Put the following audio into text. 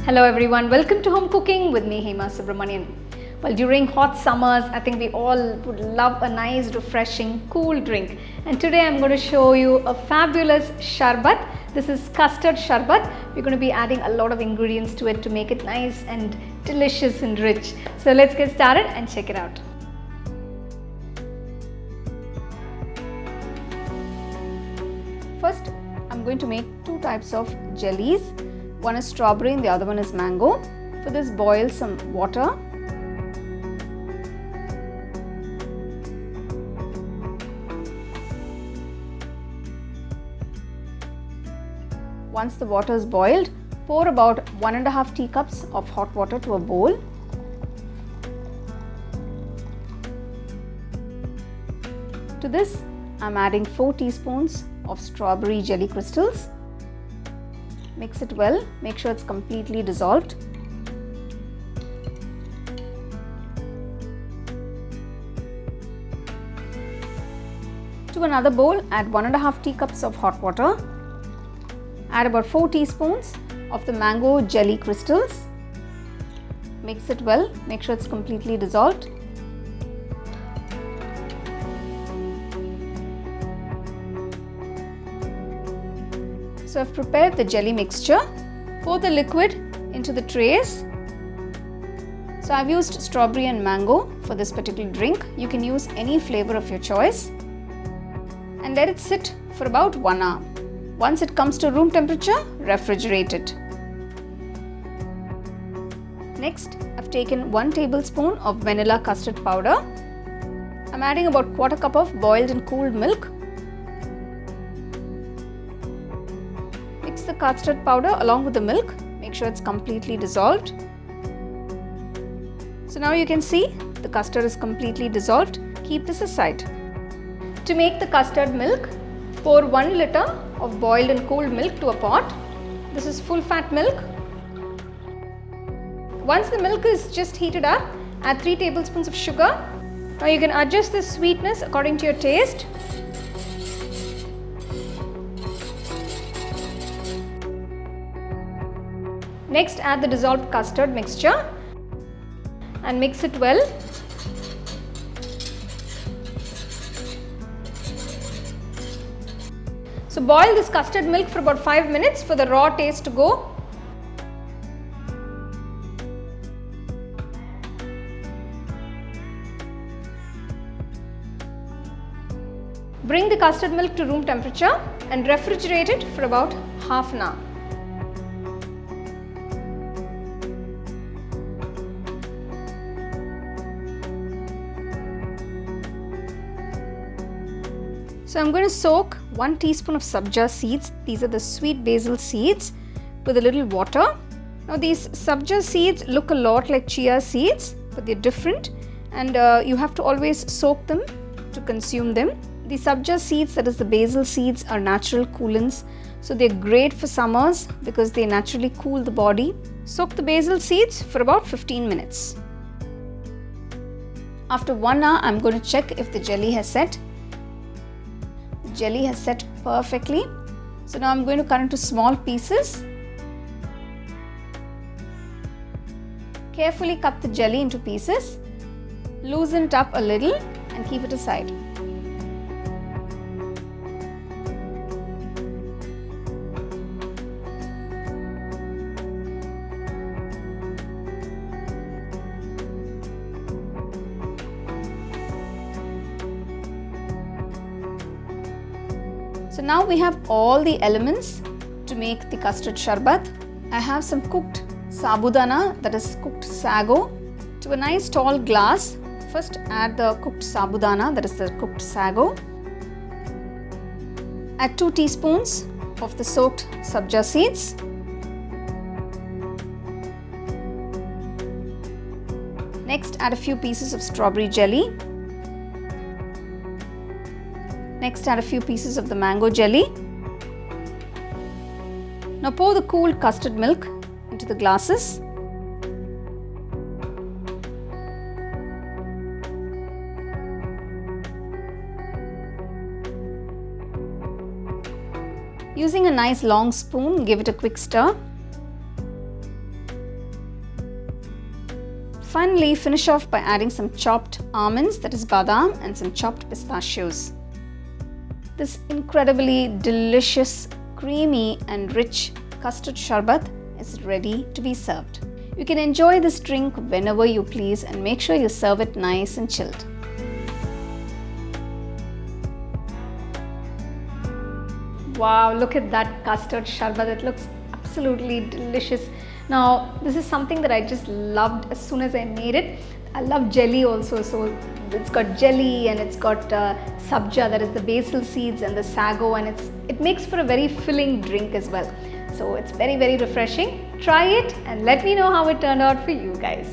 Hello everyone, welcome to Home Cooking with me Hema Subramanian. Well, during hot summers, I think we all would love a nice, refreshing, cool drink. And today I'm going to show you a fabulous sharbat. This is custard sharbat. We're going to be adding a lot of ingredients to it to make it nice and delicious and rich. So let's get started and check it out. First, I'm going to make two types of jellies. One is strawberry and the other one is mango. For this, boil some water. Once the water is boiled, pour about 1.5 teacups of hot water to a bowl. To this, I'm adding 4 teaspoons of strawberry jelly crystals. Mix it well, make sure it's completely dissolved. To another bowl, add 1.5 teacups of hot water. Add about 4 teaspoons of the mango jelly crystals. Mix it well, make sure it's completely dissolved. So I've prepared the jelly mixture. Pour the liquid into the trays. So I've used strawberry and mango for this particular drink. You can use any flavor of your choice. And let it sit for about 1 hour. Once it comes to room temperature, refrigerate it. Next, I've taken 1 tablespoon of vanilla custard powder. I'm adding about 1/4 cup of boiled and cooled milk. Mix the custard powder along with the milk. Make sure it's completely dissolved. So now you can see the custard is completely dissolved. Keep this aside. To make the custard milk, pour 1 liter of boiled and cooled milk to a pot. This is full fat milk. Once the milk is just heated up, add 3 tablespoons of sugar. Now you can adjust the sweetness according to your taste. Next, add the dissolved custard mixture and mix it well. So boil this custard milk for about 5 minutes for the raw taste to go. Bring the custard milk to room temperature and refrigerate it for about half an hour. So I'm going to soak 1 teaspoon of Sabja Seeds. These are the sweet basil seeds with a little water. Now these Sabja seeds look a lot like chia seeds, but they're different, and you have to always soak them to consume them. The Sabja seeds, that is the basil seeds, are natural coolants. So they're great for summers because they naturally cool the body. Soak the basil seeds for about 15 minutes. After 1 hour, I'm going to check if the jelly has set. Jelly has set perfectly. So now I'm going to cut into small pieces. Carefully cut the jelly into pieces. Loosen it up a little and keep it aside. So now we have all the elements to make the custard sharbat. I have some cooked sabudana, that is cooked sago, to a nice tall glass. First add the cooked sabudana, that is the cooked sago. Add 2 teaspoons of the soaked sabja seeds. Next, add a few pieces of strawberry jelly. Next, add a few pieces of the mango jelly. Now pour the cooled custard milk into the glasses. Using a nice long spoon, give it a quick stir. finally, finish off by adding some chopped almonds, that is badam, and some chopped pistachios. This incredibly delicious, creamy and rich custard sharbat is ready to be served. You can enjoy this drink whenever you please and make sure you serve it nice and chilled. Wow, look at that custard sharbat. It looks absolutely delicious. Now, this is something that I just loved as soon as I made it. I love jelly also, so it's got jelly and it's got sabja, that is the basil seeds, and the sago, and it makes for a very filling drink as well. So it's very, very refreshing. Try it and let me know how it turned out for you guys.